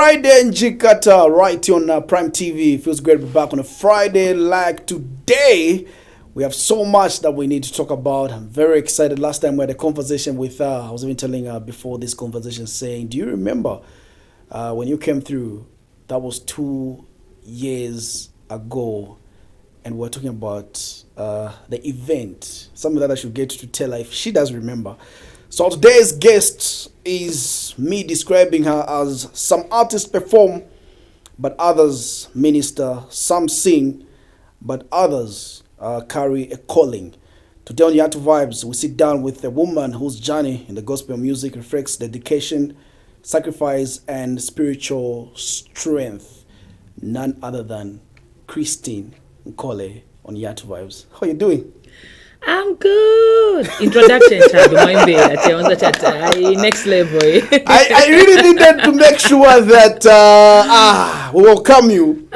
Friday in Jakarta, right here on Prime TV. Feels great to be back on a Friday like today. We have so much that we need to talk about. I'm very excited. Last time we had a conversation with I was even telling her before this conversation saying, do you remember when you came through? That was 2 years ago. And we're talking about the event. Something that I should get to tell her if she does remember. So today's guest is me describing her as some artists perform, but others minister. Some sing, but others carry a calling. Today on Yatu Vibes, we sit down with a woman whose journey in the gospel music reflects dedication, sacrifice, and spiritual strength. None other than Christine Nkole on Yatu Vibes. How are you doing? I'm good. Introduction, child. Next level. I really needed to make sure that we welcome you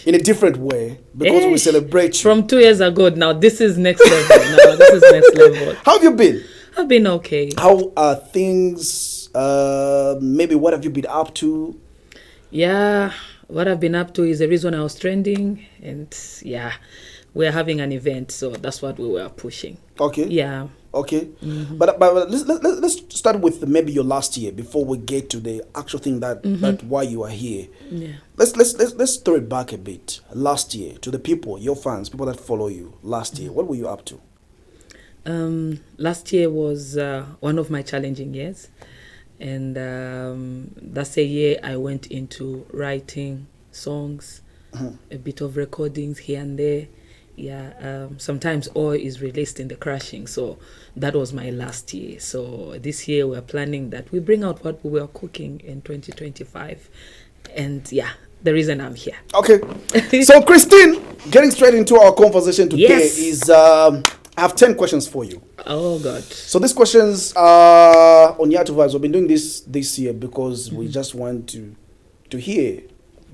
in a different way because we celebrate you. From 2 years ago now, this is next level. How have you been? I've been okay. How are things? Maybe what have you been up to? Yeah, what I've been up to is the reason I was trending, and we're having an event, so that's what we were pushing. Okay. Yeah. Okay. Mm-hmm. But let's start with maybe your last year before we get to the actual thing that why you are here. Yeah. Let's throw it back a bit. Last year, to the people, your fans, people that follow you. Last year, what were you up to? Last year was one of my challenging years, and that's a year I went into writing songs, a bit of recordings here and there. Yeah, sometimes oil is released in the crushing, so that was my last year. So this year we're planning that we bring out what we were cooking in 2025, and the reason I'm here. Okay, so Christine, getting straight into our conversation today is I have 10 questions for you. Oh God! So these questions are on Yatu Vibes. We've been doing this year because we just want to hear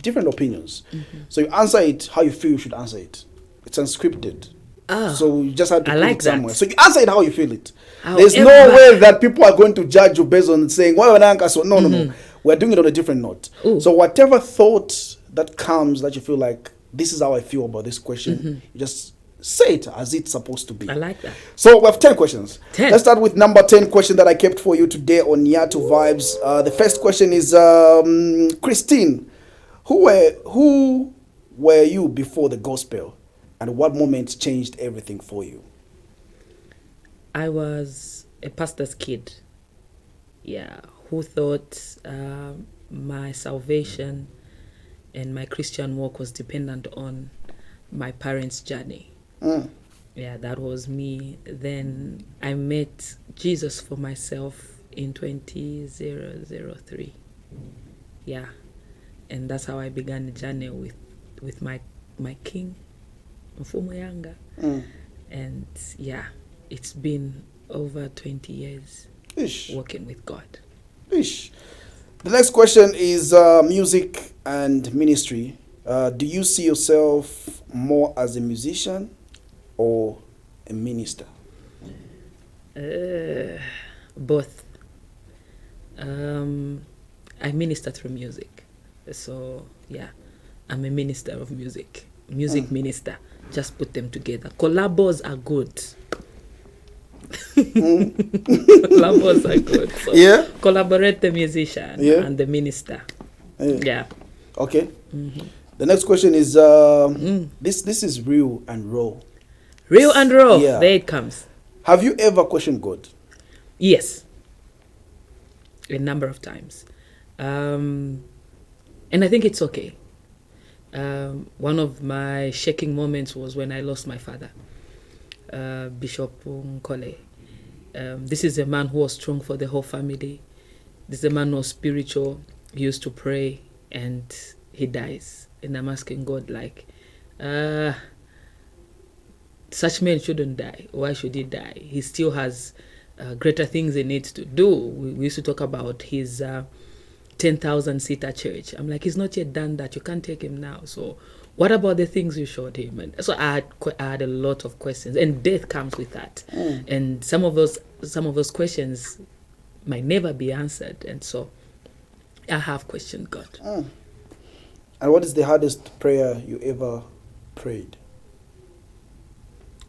different opinions. So you answer it how you feel you should answer it. It's unscripted. So you just have to put it somewhere. So you answer it how you feel it. There's no way that people are going to judge you based on saying, no. We're doing it on a different note. Ooh. So whatever thought that comes that you feel like, this is how I feel about this question, you just say it as it's supposed to be. I like that. So we have 10 questions. 10. Let's start with number 10 question that I kept for you today on Yatu Vibes. The first question is, Christine, who were you before the gospel? And what moment changed everything for you? I was a pastor's kid. Yeah, who thought my salvation and my Christian walk was dependent on my parents' journey. Yeah, that was me. Then I met Jesus for myself in 2003. Yeah, and that's how I began the journey with my king. And it's been over 20 years working with God. The next question is music and ministry. Do you see yourself more as a musician or a minister? Both. I minister through music, so I'm a minister of music minister. Just put them together. Collabos are good. Collabos are good. So collaborate the musician and the minister. Yeah. Okay. The next question is this is real and raw. Real and raw. Yeah. There it comes. Have you ever questioned God? Yes. A number of times. And I think it's okay. One of my shaking moments was when I lost my father, Bishop Nkole. This is a man who was strong for the whole family. This is a man who was spiritual. He used to pray, and he dies. And I'm asking God, such men shouldn't die. Why should he die? He still has greater things he needs to do. We used to talk about his 10,000-seater church. I'm like, he's not yet done that. You can't take him now. So what about the things you showed him? And so I had a lot of questions, and death comes with that. And some of those questions might never be answered. And so I have questioned God. And what is the hardest prayer you ever prayed?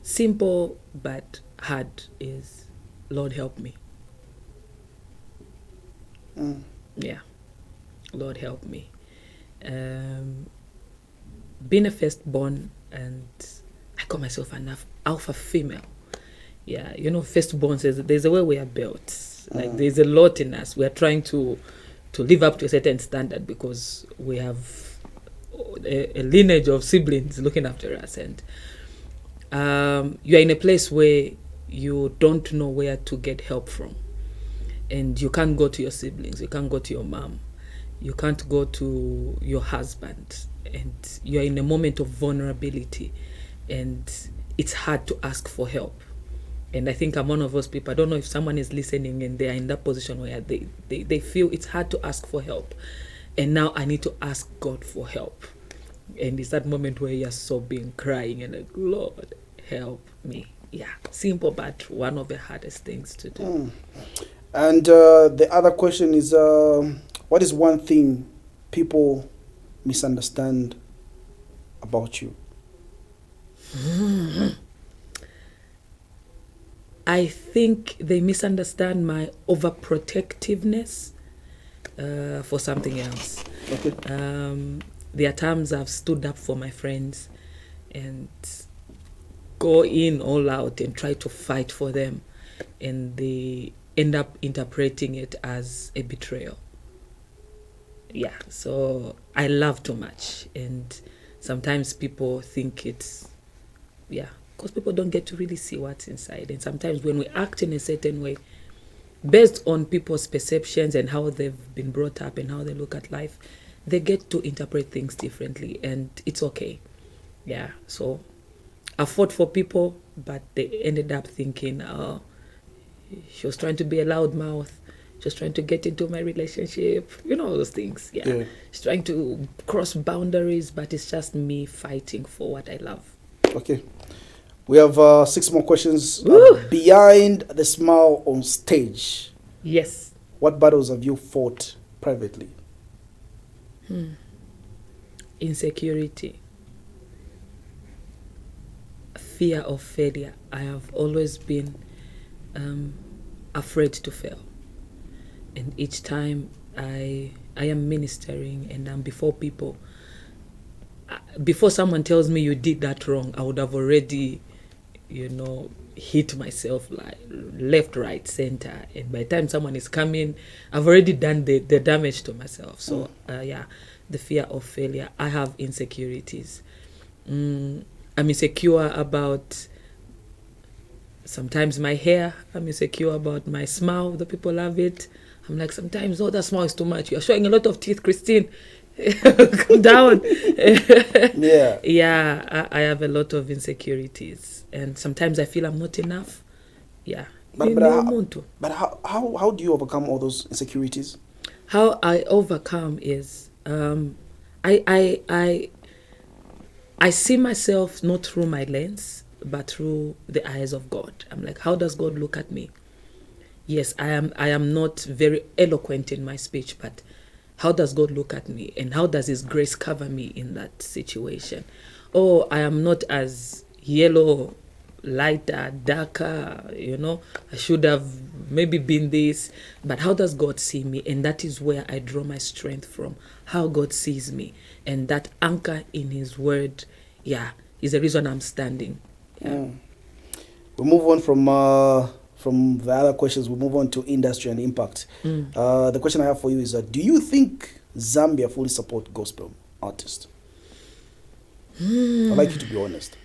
Simple but hard is, Lord, help me. Yeah, Lord, help me. Being a firstborn, and I call myself an alpha female. Yeah, you know, firstborn says there's a way we are built. Like there's a lot in us. We are trying to live up to a certain standard because we have a lineage of siblings looking after us, and you are in a place where you don't know where to get help from, and you can't go to your siblings, you can't go to your mom, you can't go to your husband, and you're in a moment of vulnerability, and it's hard to ask for help. And I think I'm one of those people. I don't know if someone is listening and they are in that position where they feel it's hard to ask for help, and now I need to ask God for help. And it's that moment where you're sobbing, crying, and like, Lord, help me. Yeah, simple, but one of the hardest things to do. And the other question is, what is one thing people misunderstand about you? I think they misunderstand my overprotectiveness for something else. Okay. There are times I've stood up for my friends and go in all out and try to fight for them, and they end up interpreting it as a betrayal. Yeah, so I love too much, and sometimes people think it's, yeah, because people don't get to really see what's inside. And sometimes when we act in a certain way, based on people's perceptions and how they've been brought up and how they look at life, they get to interpret things differently, and it's okay. Yeah, so I fought for people, but they ended up thinking, oh, she was trying to be a loudmouth, she was trying to get into my relationship, you know, all those things. Yeah. She's trying to cross boundaries, but it's just me fighting for what I love. Okay. We have 6 more questions. Behind the smile on stage. Yes. What battles have you fought privately? Insecurity. Fear of failure. I have always been afraid to fail. And each time I am ministering and I'm before people, before someone tells me you did that wrong, I would have already, you know, hit myself like left, right, center. And by the time someone is coming, I've already done the damage to myself. So, yeah, the fear of failure. I have insecurities. I'm insecure about sometimes my hair. I'm insecure about my smile. The people love it. I'm like, sometimes, oh, that smile is too much. You're showing a lot of teeth, Christine. Come down. Yeah. Yeah, I have a lot of insecurities. And sometimes I feel I'm not enough. Yeah. But how do you overcome all those insecurities? How I overcome is I see myself not through my lens, but through the eyes of God. I'm like, how does God look at me? Yes, I am not very eloquent in my speech, but how does God look at me? And how does His grace cover me in that situation? Oh, I am not as yellow, lighter, darker, you know. I should have maybe been this. But how does God see me? And that is where I draw my strength from, how God sees me. And that anchor in His word, yeah, is the reason I'm standing. Yeah. We move on from the other questions. We move on to industry and impact. The question I have for you is, do you think Zambia fully support gospel artists? I'd like you to be honest.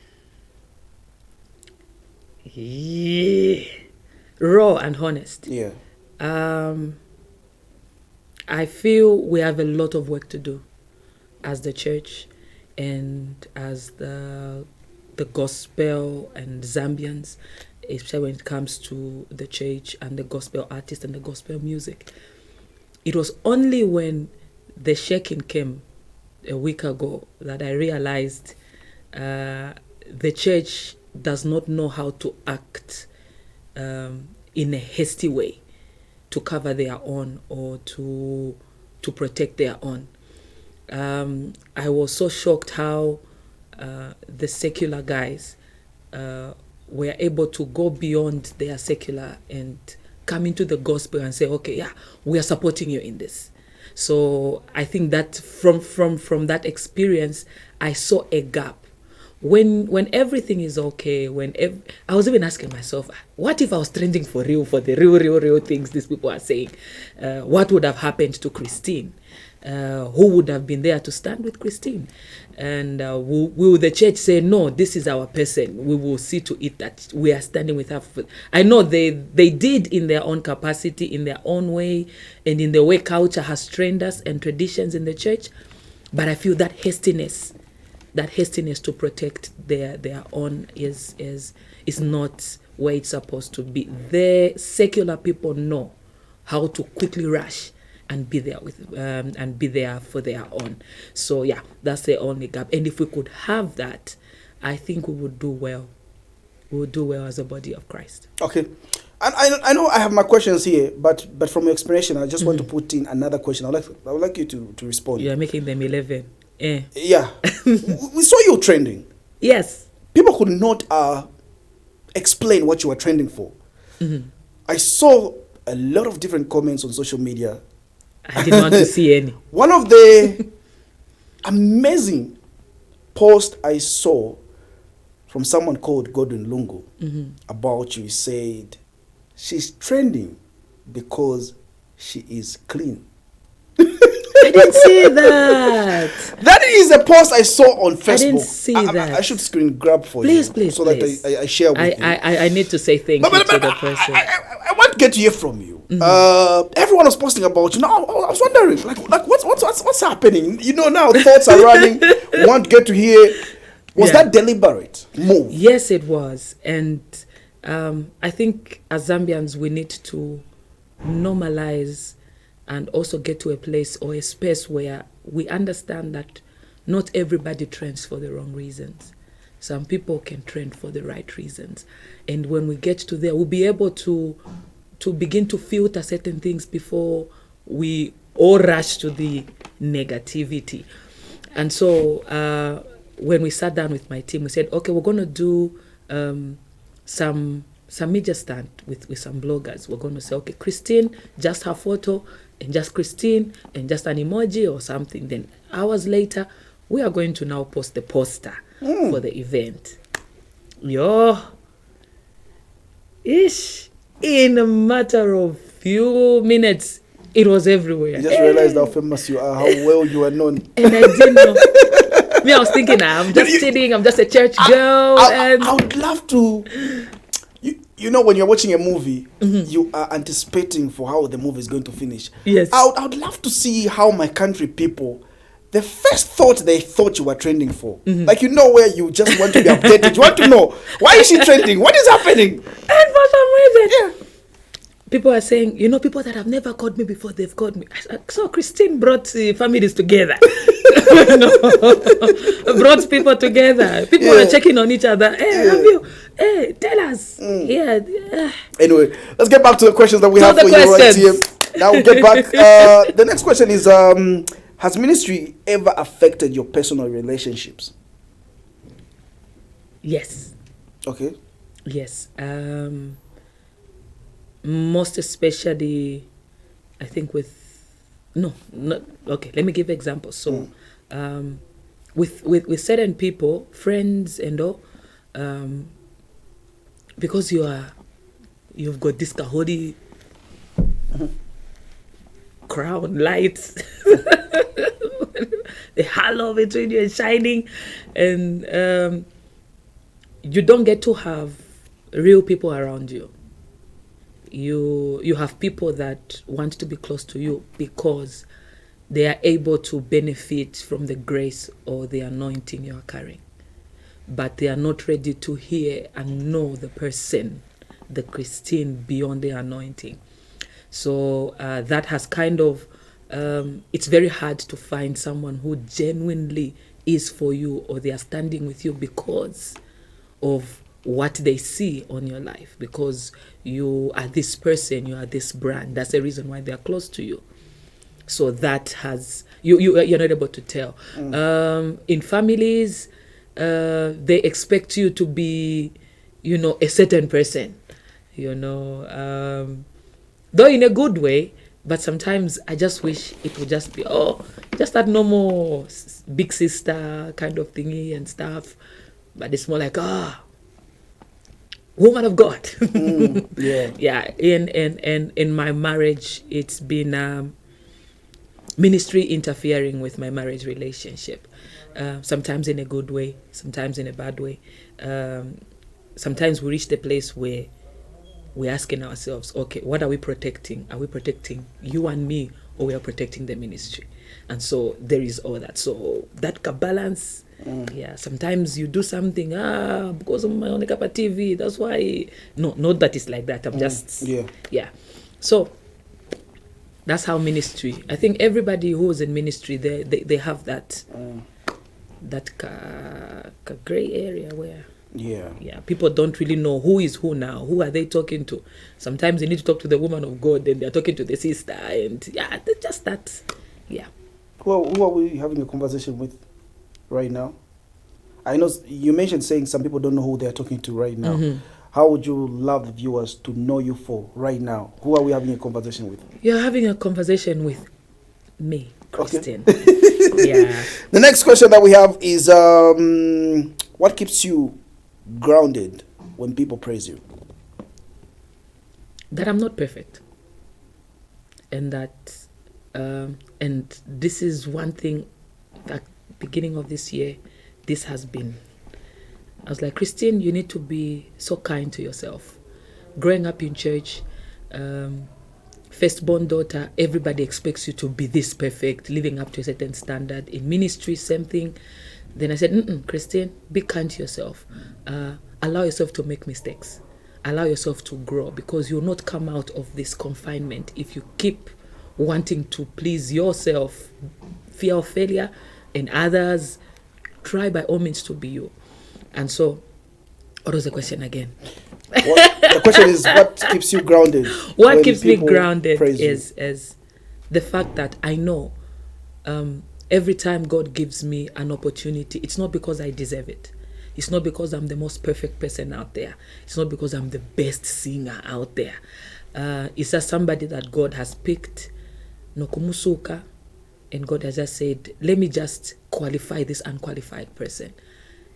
Yeah. Raw and honest. Yeah. I feel we have a lot of work to do as the church and as the gospel and Zambians, especially when it comes to the church and the gospel artists and the gospel music. It was only when the shaking came a week ago that I realized the church does not know how to act in a hasty way to cover their own or to to protect their own. I was so shocked how the secular guys were able to go beyond their secular and come into the gospel and say, okay, yeah, we are supporting you in this. So I think that from that experience, I saw a gap. When everything is okay, I was even asking myself, what if I was trending for the real things these people are saying? What would have happened to Christine? Who would have been there to stand with Christine? And will the church say, no, this is our person, we will see to it that we are standing with her? I know they did in their own capacity, in their own way, and in the way culture has trained us and traditions in the church, but I feel that hastiness to protect their own is not where it's supposed to be. The secular people know how to quickly rush and be there for their own. So yeah, that's the only gap. And if we could have that, I think we would do well. We would do well as a body of Christ. Okay. And I know I have my questions here, but from your explanation, I just want to put in another question. I would like you to respond. You are making them 11. Yeah. We saw you trending. Yes. People could not explain what you were trending for. Mm-hmm. I saw a lot of different comments on social media. I didn't want to see any. One of the amazing posts I saw from someone called Gordon Lungu about you, he said, she's trending because she is clean. I didn't see that. That is a post I saw on Facebook. I didn't see that. I should screen grab for please, you. Please, so please. that I share with you. I need to say thank you to the person. I want to get to hear from you. Everyone was posting about you. Now I was wondering, like what's happening? You know, now thoughts are running. Want to get to hear. Was that deliberate move? Yes, it was. And I think as Zambians, we need to normalize and also get to a place or a space where we understand that not everybody trends for the wrong reasons. Some people can trend for the right reasons. And when we get to there, we'll be able to begin to filter certain things before we all rush to the negativity. And so when we sat down with my team, we said, okay, we're going to do some media stand with some bloggers. We're going to say, okay, Christine, just her photo, and just Christine, and just an emoji or something. Then hours later, we are going to now post the poster for the event. In a matter of few minutes, it was everywhere. You just realized how famous you are, how well you are known. And I didn't know. Me, I was thinking, I'm just kidding. I'm just a church girl. I would love to. You know, when you're watching a movie, you are anticipating for how the movie is going to finish. Yes. I would love to see how my country people, the first thought they thought you were trending for. Like, you know, where you just want to be updated. You want to know, why is she trending? What is happening? And for some reason, people are saying, you know, people that have never called me before, they've called me. So Christine brought families together. Brought people together. People are checking on each other. Hey, have you? Hey, tell us. Anyway, let's get back to the questions that we have for you right here. Now we'll get back. The next question is, has ministry ever affected your personal relationships? Yes. Okay. Yes. Most especially, I think okay, let me give examples. So, with certain people, friends and all, because you've got this kahodi crown lights, the halo between you and shining, and you don't get to have real people around you. You have people that want to be close to you because they are able to benefit from the grace or the anointing you are carrying. But they are not ready to hear and know the person, the Christine, beyond the anointing. So that has kind of, it's very hard to find someone who genuinely is for you, or they are standing with you because of what they see on your life, because you are this person, you are this brand. That's the reason why they are close to you. So that has you're not able to tell. In families, they expect you to be, a certain person, though in a good way. But sometimes I just wish it would just be just that normal big sister kind of thingy and stuff. But it's more like woman of God. Yeah. Yeah. In my marriage, it's been ministry interfering with my marriage relationship. Sometimes in a good way, sometimes in a bad way. Sometimes we reach the place where we're asking ourselves, okay, what are we protecting? Are we protecting you and me, or we are protecting the ministry? And so there is all that. So that balance, yeah, sometimes you do something, because of my own cup of TV, that's why. No, not that it's like that. I'm just, yeah. So that's how ministry, I think everybody who's in ministry, they have that, gray area where, yeah, people don't really know who is who now. Who are they talking to? Sometimes they need to talk to the woman of God, then they're talking to the sister, and yeah, just that. Yeah. Who are we having a conversation with right now? I know you mentioned saying some people don't know who they're talking to right now. How would you love the viewers to know you for right now? Who are we having a conversation with? You're having a conversation with me, Christine. Okay. Yeah. The next question that we have is, what keeps you grounded when people praise you? That I'm not perfect. And that, and this is one thing that beginning of this year, this has been. I was like, Christine, you need to be so kind to yourself. Growing up in church, firstborn daughter, everybody expects you to be this perfect, living up to a certain standard. In ministry, same thing. Then I said, Christine, be kind to yourself. Allow yourself to make mistakes. Allow yourself to grow, because you'll not come out of this confinement if you keep wanting to please yourself, fear of failure, and others. Try by all means to be you. And so, what was the question again? The question is, what keeps you grounded? What keeps me grounded is the fact that I know every time God gives me an opportunity, it's not because I deserve it. It's not because I'm the most perfect person out there. It's not because I'm the best singer out there. It's just somebody that God has picked, Nokumusuka, and God has just said, let me just qualify this unqualified person.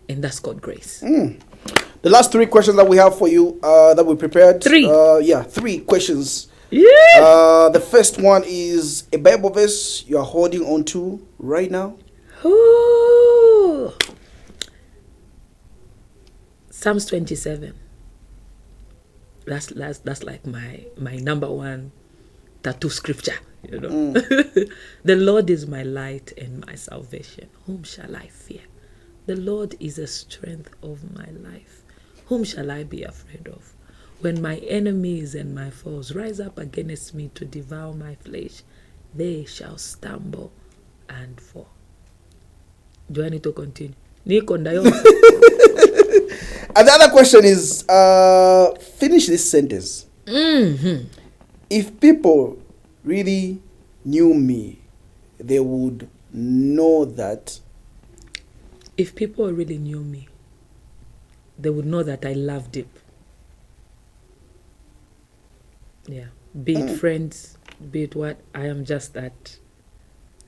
And that's called grace. The last 3 questions that we have for you, that we prepared. 3? 3 questions. Yeah. The first one is a Bible verse you are holding on to right now. Ooh. Psalms 27. That's like my number one tattoo scripture. The Lord is my light and my salvation. Whom shall I fear? The Lord is the strength of my life. Whom shall I be afraid of? When my enemies and my foes rise up against me to devour my flesh, they shall stumble and fall. Do I need to continue? And the other question is, finish this sentence. If people really knew me, they would know that. If people really knew me, they would know that I love deep. Yeah. Be it friends, be it what, I am just that.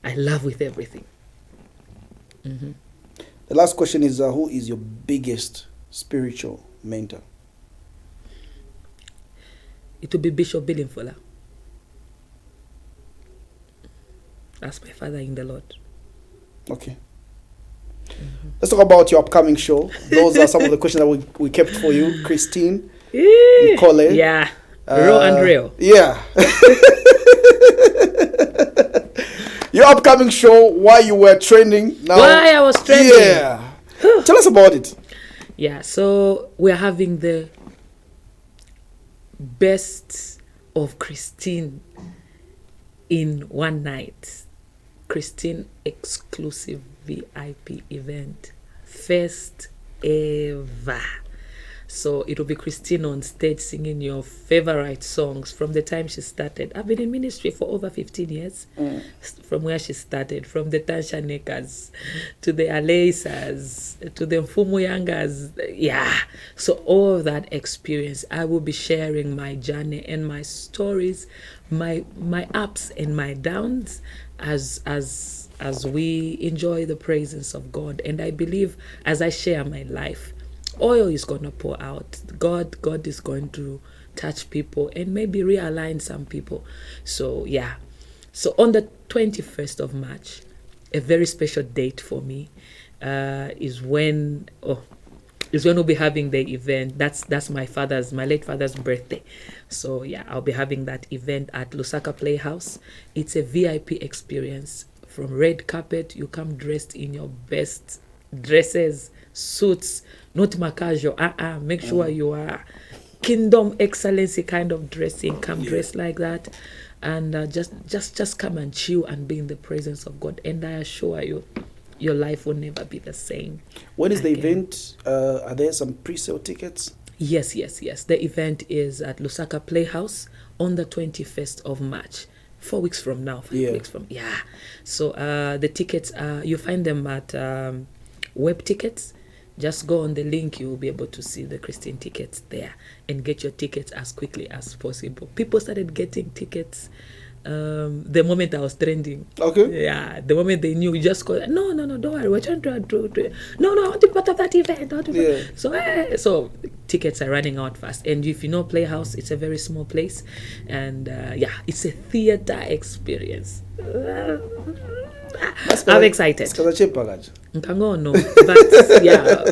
I love with everything. The last question is, who is your biggest spiritual mentor? It will be Bishop Bilimfola. That's my father in the Lord. Okay. Let's talk about your upcoming show. Those are some of the questions that we kept for you, Christine. Nkole. Yeah. Raw and real. Yeah. Your upcoming show, why you were trending now. Why I was trending. Yeah. Tell us about it. Yeah, so we're having the best of Christine in one night. Christine exclusive VIP event. First ever. So it will be Christine on stage singing your favorite songs from the time she started. I've been in ministry for over 15 years, from where she started, from the Tanshanekas to the Aleisas to the Mfumuyangas. Yeah. So all of that experience, I will be sharing my journey and my stories, my ups and my downs as we enjoy the presence of God. And I believe as I share my life, oil is going to pour out. God is going to touch people and maybe realign some people. So yeah. So on the 21st of March, a very special date for me is when we'll be having the event. That's my late father's birthday. So yeah, I'll be having that event at Lusaka Playhouse. It's a VIP experience. From red carpet, you come dressed in your best dresses, suits, not casual. Make sure you are kingdom excellency kind of dressing. Come dressed like that, and just come and chill and be in the presence of God. And I assure you, your life will never be the same. When is the event? Are there some pre-sale tickets? Yes. The event is at Lusaka Playhouse on the 21st of March. 4 weeks from now. 5 weeks from So the tickets you find them at Web Tickets. Just go on the link, you will be able to see the Christine tickets there and get your tickets as quickly as possible. People started getting tickets the moment I was trending. Okay. Yeah, the moment they knew, you just called. No, don't worry, we're trying to do. No, I want to be part of that event. So tickets are running out fast. And if you know Playhouse, it's a very small place, and it's a theater experience. I'm excited. No, but yeah.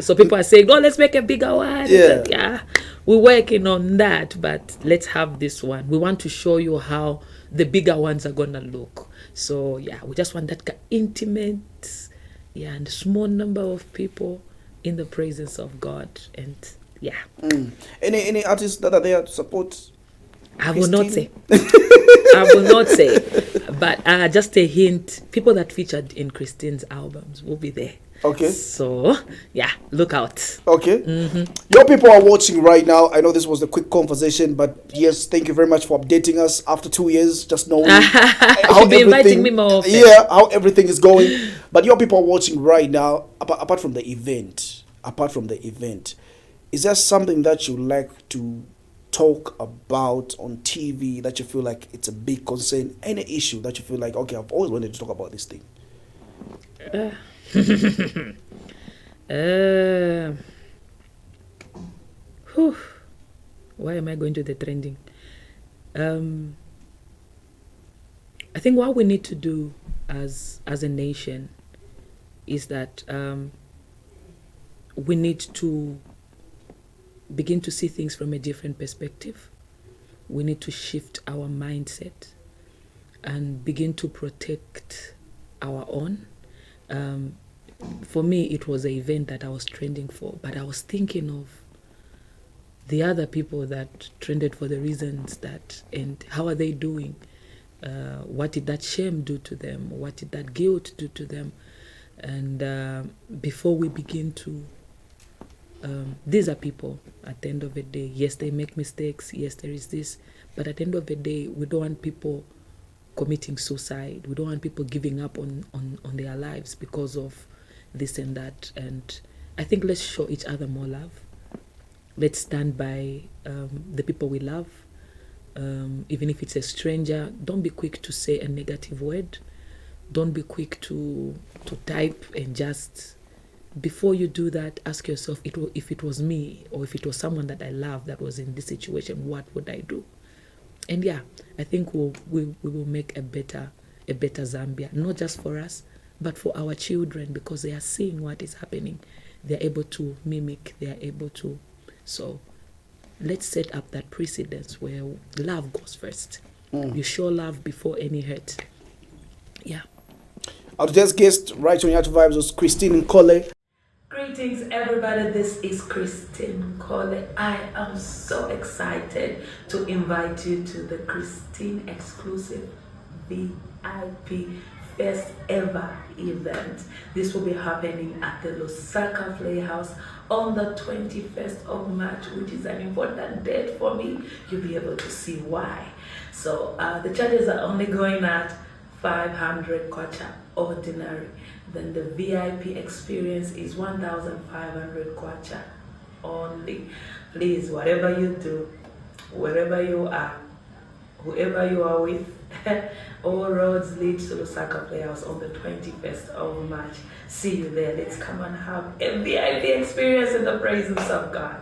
So people are saying, "Oh, let's make a bigger one." Yeah, we're working on that, but let's have this one. We want to show you how the bigger ones are gonna look. So yeah, we just want that intimate, and small number of people in the presence of God, and yeah. Any artists that are there to support? I will not say. But just a hint: people that featured in Christine's albums will be there. Okay. So, yeah, look out. Okay. Your people are watching right now. I know this was a quick conversation, but yes, thank you very much for updating us after 2 years, just knowing how you'll be inviting me more often. Yeah, how everything is going. But your people are watching right now, apart from the event, is there something that you like to talk about on TV that you feel like it's a big concern? Any issue that you feel like, okay, I've always wanted to talk about this thing? Why am I going to the trending? I think what we need to do as a nation is that we need to begin to see things from a different perspective. We need to shift our mindset and begin to protect our own. For me, it was an event that I was trending for, but I was thinking of the other people that trended for the reasons that, and how are they doing? What did that shame do to them? What did that guilt do to them? And before we begin to, these are people at the end of the day. Yes, they make mistakes. Yes, there is this. But at the end of the day, we don't want people committing suicide. We don't want people giving up on their lives because of this and that. And I think let's show each other more love. Let's stand by the people we love. Even if it's a stranger, don't be quick to say a negative word. Don't be quick to type, and just, before you do that, ask yourself, if it was me or if it was someone that I love that was in this situation, what would I do? And yeah, I think we will make a better Zambia, not just for us, but for our children, because they are seeing what is happening. They are able to mimic. They are able to. So let's set up that precedence where love goes first. You show love before any hurt. Yeah. Our today's guest right on Yatu Vibes was Christine Nkole. Greetings, everybody. This is Christine Nkole. I am so excited to invite you to the Christine exclusive VIP first ever event. This will be happening at the Lusaka Playhouse on the 21st of March, which is an important date for me. You'll be able to see why. So the charges are only going at 500 kwacha ordinary. Then the VIP experience is 1,500 kwacha only. Please, whatever you do, wherever you are, whoever you are with, all roads lead to Lusaka Playhouse on the 21st of March. See you there. Let's come and have a VIP experience in the presence of God.